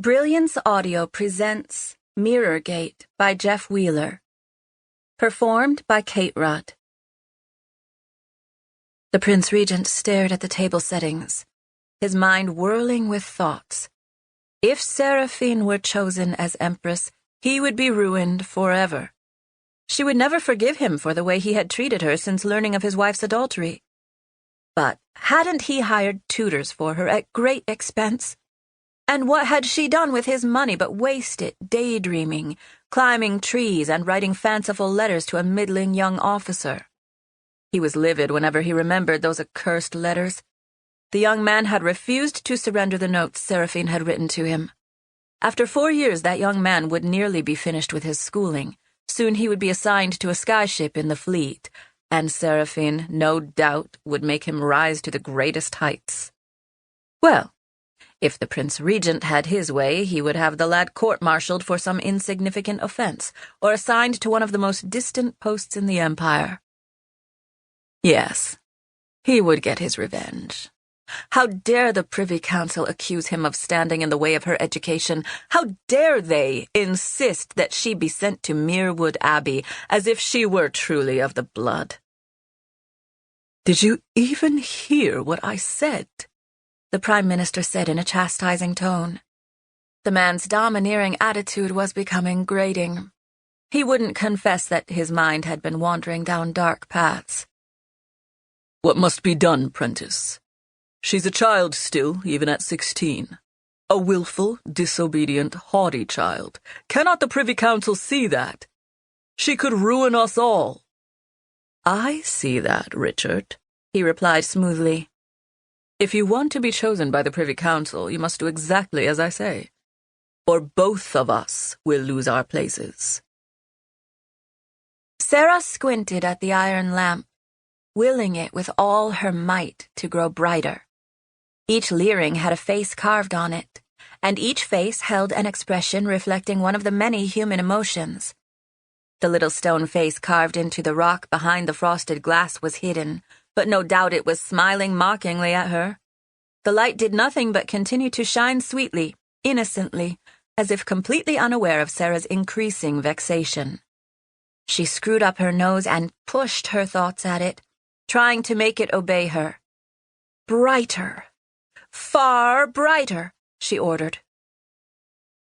Brilliance Audio presents Mirror Gate by Jeff Wheeler. Performed by Kate Rudd. The Prince Regent stared at the table settings, his mind whirling with thoughts. If Seraphin were chosen as Empress, he would be ruined forever. She would never forgive him for the way he had treated her since learning of his wife's adultery. But hadn't he hired tutors for her at great expense? And what had she done with his money but waste it daydreaming, climbing trees, and writing fanciful letters to a middling young officer? He was livid whenever he remembered those accursed letters. The young man had refused to surrender the notes Seraphin had written to him. After 4 years, that young man would nearly be finished with his schooling. Soon he would be assigned to a skyship in the fleet, and Seraphin, no doubt, would make him rise to the greatest heights. Well, if the Prince Regent had his way, he would have the lad court-martialed for some insignificant offense, or assigned to one of the most distant posts in the Empire. Yes, he would get his revenge. How dare the Privy Council accuse him of standing in the way of her education? How dare they insist that she be sent to Merwood Abbey, as if she were truly of the blood? "Did you even hear what I said?" the Prime Minister said in a chastising tone. The man's domineering attitude was becoming grating. He wouldn't confess that his mind had been wandering down dark paths. "What must be done, Prentice? She's a child still, even at 16. A willful, disobedient, haughty child. Cannot the Privy Council see that? She could ruin us all." "I see that, Richard," he replied smoothly. "If you want to be chosen by the Privy Council, you must do exactly as I say, or both of us will lose our places." Sera squinted at the iron lamp, willing it with all her might to grow brighter. Each leering had a face carved on it, and each face held an expression reflecting one of the many human emotions. The little stone face carved into the rock behind the frosted glass was hidden, but no doubt it was smiling mockingly at her. The light did nothing but continue to shine sweetly, innocently, as if completely unaware of Sera's increasing vexation. She screwed up her nose and pushed her thoughts at it, trying to make it obey her. "Brighter! Far brighter!" she ordered.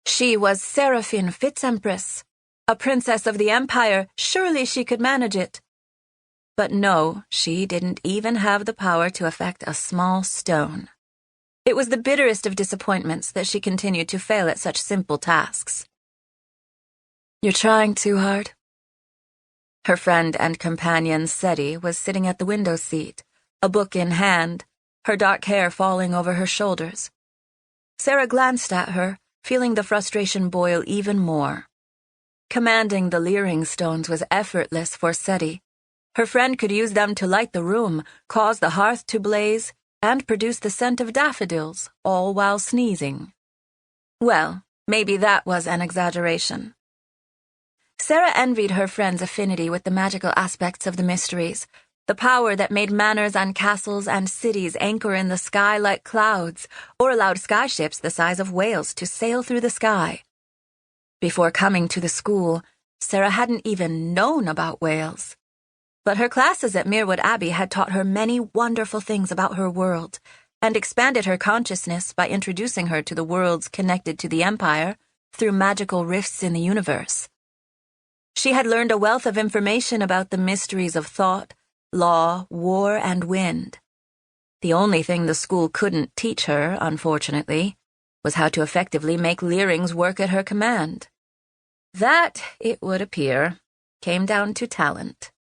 She was Seraphin Fitzempress, a princess of the Empire. Surely she could manage it. But no, she didn't even have the power to affect a small stone. It was the bitterest of disappointments that she continued to fail at such simple tasks. "You're trying too hard." Her friend and companion Seti was sitting at the window seat, a book in hand, her dark hair falling over her shoulders. Sera glanced at her, feeling the frustration boil even more. Commanding the leering stones was effortless for Seti. Her friend could use them to light the room, cause the hearth to blaze, and produce the scent of daffodils, all while sneezing. Well, maybe that was an exaggeration. Sera envied her friend's affinity with the magical aspects of the mysteries, the power that made manors and castles and cities anchor in the sky like clouds, or allowed skyships the size of whales to sail through the sky. Before coming to the school, Sera hadn't even known about whales. But her classes at Merwood Abbey had taught her many wonderful things about her world, and expanded her consciousness by introducing her to the worlds connected to the Empire through magical rifts in the universe. She had learned a wealth of information about the mysteries of thought, law, war, and wind. The only thing the school couldn't teach her, unfortunately, was how to effectively make leerings work at her command. That, it would appear, came down to talent.